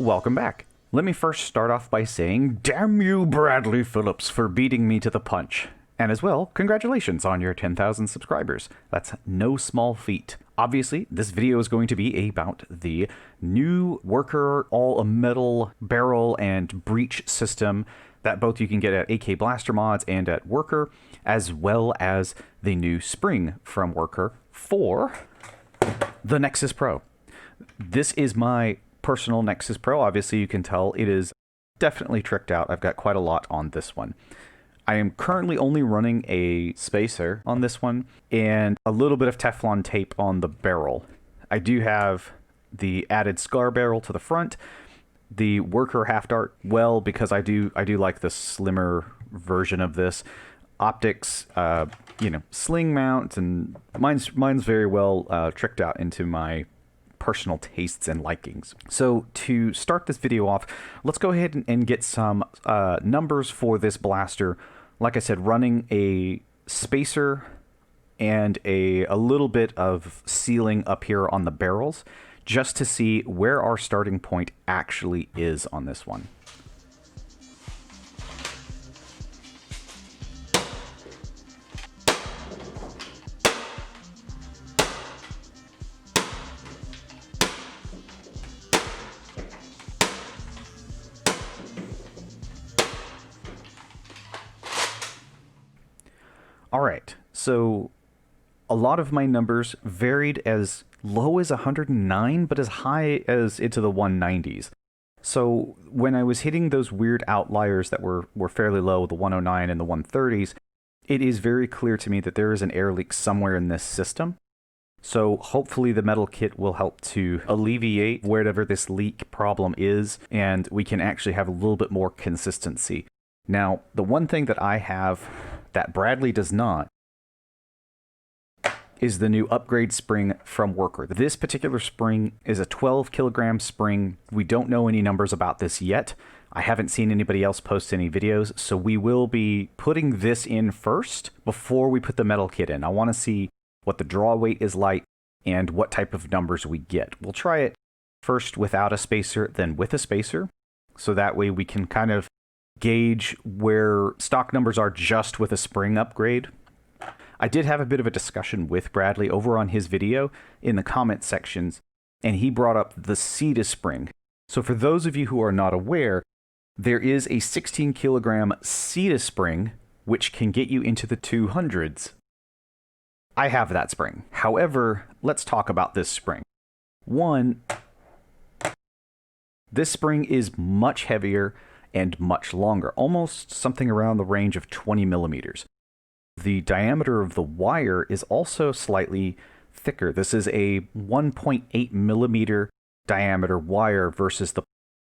welcome back. Let me first start off by saying, damn you, Bradley Phillips, for beating me to the punch. And as well, congratulations on your 10,000 subscribers. That's no small feat. Obviously, this video is going to be about the new worker all-metal barrel and breech system that both you can get at AKBlaster Mods and at Worker, as well as the new spring from Worker for the Nexus Pro. This is my personal Nexus Pro. Obviously, you can tell it is definitely tricked out. I've got quite a lot on this one. I am currently only running a spacer on this one and a little bit of Teflon tape on the barrel. I do have the added scar barrel to the front, the Worker half dart well, because I do like the slimmer version of this. Optics, sling mount, and mine's very well tricked out into my personal tastes and likings. So to start this video off, let's go ahead and get some numbers for this blaster. Like I said, running a spacer and a little bit of sealing up here on the barrels, just to see where our starting point actually is on this one. Alright, so a lot of my numbers varied as low as 109, but as high as into the 190s. So when I was hitting those weird outliers that were fairly low, the 109 and the 130s, it is very clear to me that there is an air leak somewhere in this system. So hopefully the metal kit will help to alleviate whatever this leak problem is, and we can actually have a little bit more consistency. Now, the one thing that I have that Bradley does not is the new upgrade spring from Worker. This particular spring is a 12 kilogram spring. We don't know any numbers about this yet. I haven't seen anybody else post any videos, so we will be putting this in first before we put the metal kit in. I want to see what the draw weight is like and what type of numbers we get. We'll try it first without a spacer, then with a spacer, so that way we can kind of gauge where stock numbers are just with a spring upgrade. I did have a bit of a discussion with Bradley over on his video in the comment sections, and he brought up the CETA spring. So for those of you who are not aware, there is a 16 kilogram CETA spring, which can get you into the 200s. I have that spring. However, let's talk about this spring. One, this spring is much heavier and much longer, almost something around the range of 20 millimeters. The diameter of the wire is also slightly thicker. This is a 1.8 millimeter diameter wire versus the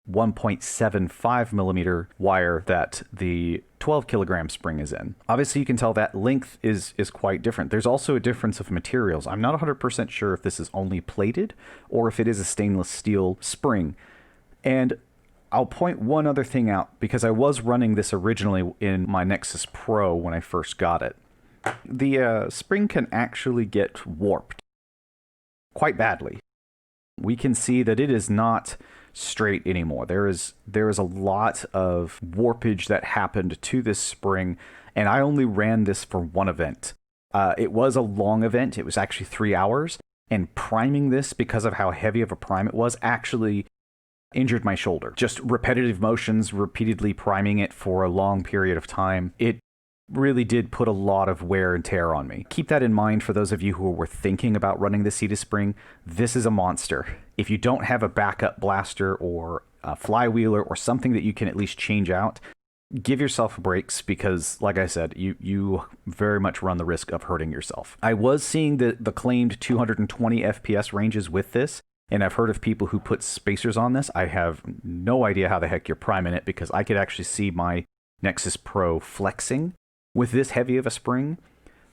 1.75 millimeter wire that the 12 kilogram spring is in. Obviously, you can tell that length is quite different. There's also a difference of materials. I'm not 100% sure if this is only plated or if it is a stainless steel spring. And I'll point one other thing out, because I was running this originally in my Nexus Pro when I first got it. The spring can actually get warped quite badly. We can see that it is not straight anymore. There is a lot of warpage that happened to this spring, and I only ran this for one event. It was a long event. It was actually 3 hours, and priming this, because of how heavy of a prime it was, actually injured my shoulder. Just repetitive motions, repeatedly priming it for a long period of time. It really did put a lot of wear and tear on me. Keep that in mind for those of you who were thinking about running the CETA spring. This is a monster. If you don't have a backup blaster or a flywheeler or something that you can at least change out, give yourself breaks, because like I said, you very much run the risk of hurting yourself. I was seeing the claimed 220 FPS ranges with this, and I've heard of people who put spacers on this. I have no idea how the heck you're priming it, because I could actually see my Nexus Pro flexing with this heavy of a spring.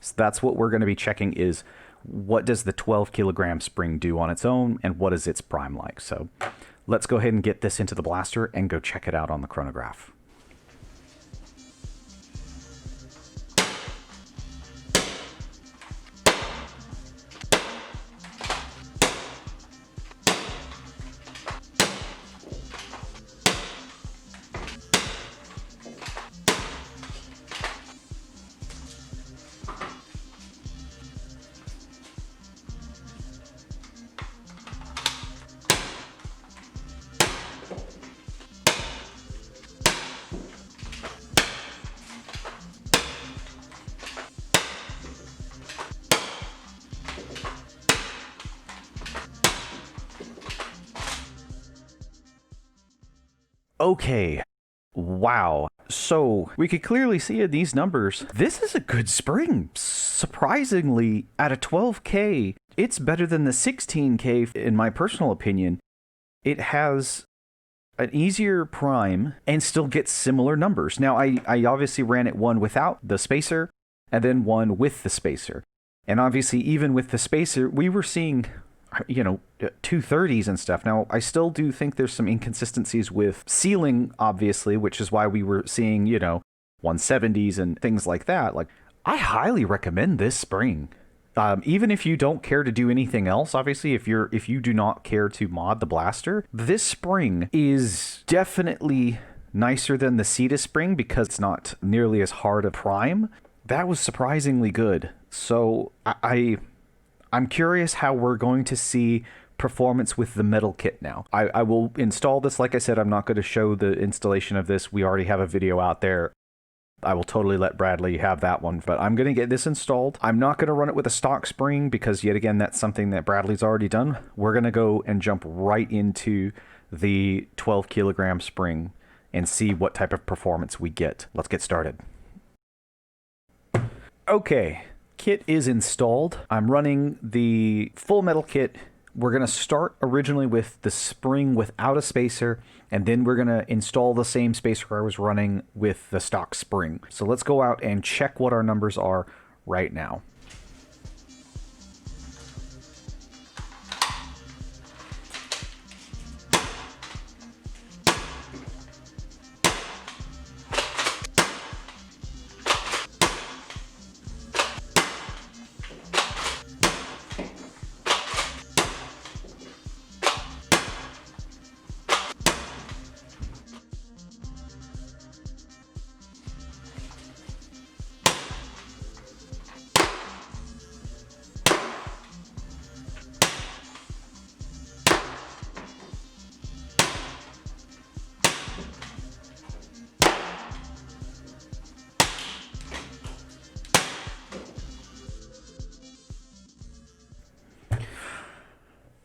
So that's what we're going to be checking, is what does the 12 kilogram spring do on its own, and what is its prime like. So let's go ahead and get this into the blaster and go check it out on the chronograph. Okay. Wow. So we could clearly see in these numbers, this is a good spring. Surprisingly, at a 12K, it's better than the 16K in my personal opinion. It has an easier prime and still gets similar numbers. Now, I obviously ran it one without the spacer and then one with the spacer. And obviously, even with the spacer, we were seeing, 230s and stuff. Now, I still do think there's some inconsistencies with sealing, obviously, which is why we were seeing, 170s and things like that. Like, I highly recommend this spring. Even if you don't care to do anything else, obviously, if you do not care to mod the blaster, this spring is definitely nicer than the Cetus spring because it's not nearly as hard a prime. That was surprisingly good. So I'm curious how we're going to see performance with the metal kit now. I will install this. Like I said, I'm not going to show the installation of this. We already have a video out there. I will totally let Bradley have that one, but I'm going to get this installed. I'm not going to run it with a stock spring because, yet again, that's something that Bradley's already done. We're going to go and jump right into the 12 kilogram spring and see what type of performance we get. Let's get started. Okay, kit is installed. I'm running the full metal kit. We're going to start originally with the spring without a spacer, and then we're going to install the same spacer I was running with the stock spring. So let's go out and check what our numbers are right now.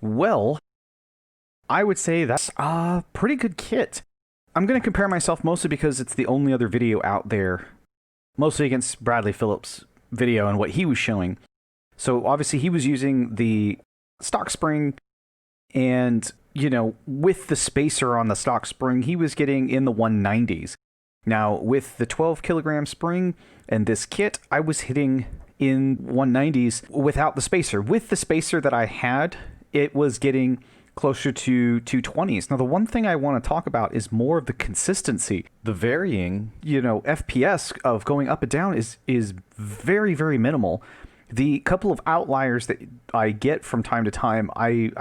Well, I would say that's a pretty good kit. I'm going to compare myself mostly because it's the only other video out there, mostly against Bradley Phillips' video and what he was showing. So obviously he was using the stock spring and, with the spacer on the stock spring, he was getting in the 190s. Now, with the 12 kilogram spring and this kit, I was hitting in 190s without the spacer. With the spacer that I had, it was getting closer to 220s. Now, the one thing I want to talk about is more of the consistency. The varying, FPS of going up and down is very, very minimal. The couple of outliers that I get from time to time, I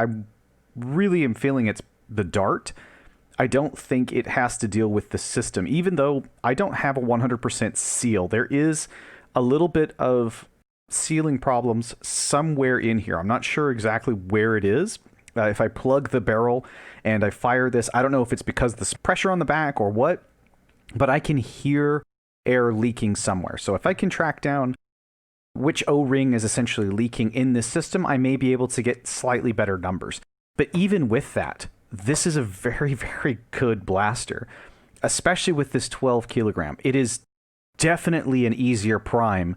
really am feeling it's the dart. I don't think it has to deal with the system. Even though I don't have a 100% seal, there is a little bit of sealing problems somewhere in here. I'm not sure exactly where it is. If I plug the barrel and I fire this, I don't know if it's because of the pressure on the back or what, but I can hear air leaking somewhere. So if I can track down which O-ring is essentially leaking in this system, I may be able to get slightly better numbers. But even with that, this is a very, very good blaster, especially with this 12 kilogram. It is definitely an easier prime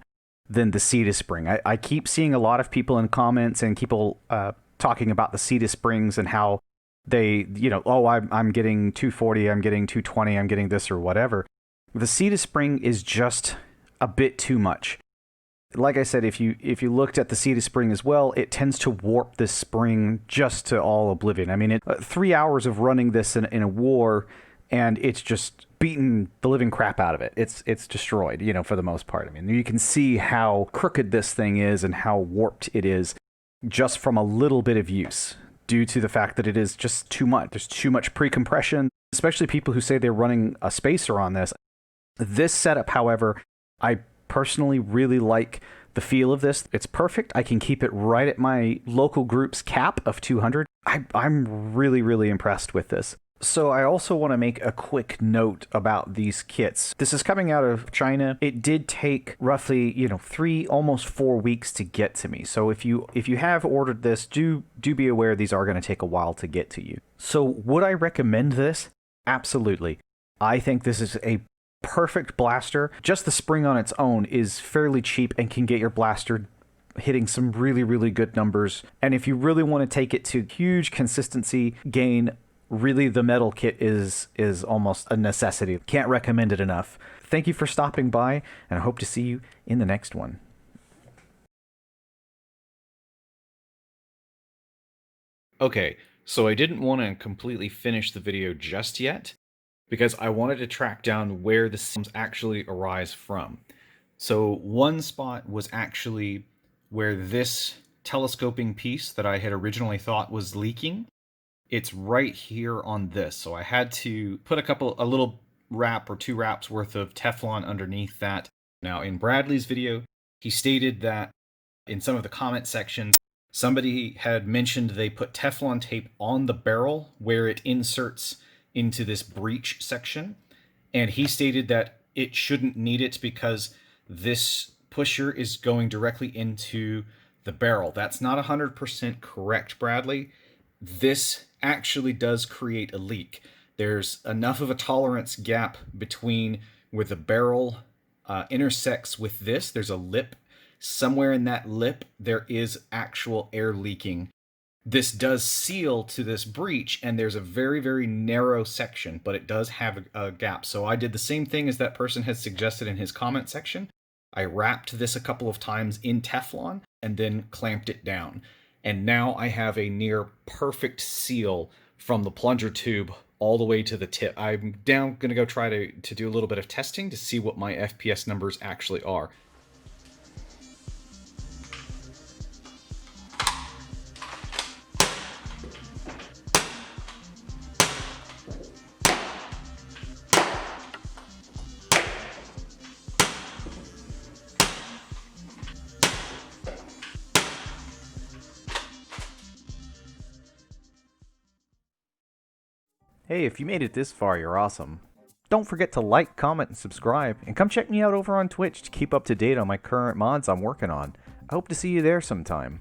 than the Cetus spring. I keep seeing a lot of people in comments and people talking about the Cetus springs and how they, I'm getting 240, I'm getting 220, I'm getting this or whatever. The Cetus spring is just a bit too much. Like I said, if you looked at the Cetus spring as well, it tends to warp this spring just to all oblivion. I mean, 3 hours of running this in a war, and it's just beaten the living crap out of it. It's destroyed, for the most part. I mean, you can see how crooked this thing is and how warped it is just from a little bit of use due to the fact that it is just too much. There's too much pre-compression, especially people who say they're running a spacer on this. This setup, however, I personally really like the feel of this. It's perfect. I can keep it right at my local group's cap of 200. I'm really, really impressed with this. So I also want to make a quick note about these kits. This is coming out of China. It did take roughly, 3, almost 4 weeks to get to me. So if you have ordered this, do be aware these are going to take a while to get to you. So would I recommend this? Absolutely. I think this is a perfect blaster. Just the spring on its own is fairly cheap and can get your blaster hitting some really, really good numbers. And if you really want to take it to huge consistency gain, really the metal kit is almost a necessity. Can't recommend it enough. Thank you for stopping by, and I hope to see you in the next one. Okay, so I didn't want to completely finish the video just yet, because I wanted to track down where the symptoms actually arise from. So one spot was actually where this telescoping piece that I had originally thought was leaking. It's right here on this. So I had to put a little wrap or 2 wraps worth of Teflon underneath that. Now in Bradley's video, he stated that in some of the comment sections, somebody had mentioned they put Teflon tape on the barrel where it inserts into this breech section. And he stated that it shouldn't need it because this pusher is going directly into the barrel. That's not 100% correct, Bradley. This actually does create a leak. There's enough of a tolerance gap between where the barrel intersects with this. There's a lip. Somewhere in that lip, there is actual air leaking. This does seal to this breech, and there's a very, very narrow section, but it does have a gap. So I did the same thing as that person had suggested in his comment section. I wrapped this a couple of times in Teflon and then clamped it down. And now I have a near perfect seal from the plunger tube all the way to the tip. I'm now going to go try to do a little bit of testing to see what my FPS numbers actually are. Hey, if you made it this far, you're awesome. Don't forget to like, comment, and subscribe, and come check me out over on Twitch to keep up to date on my current mods I'm working on. I hope to see you there sometime.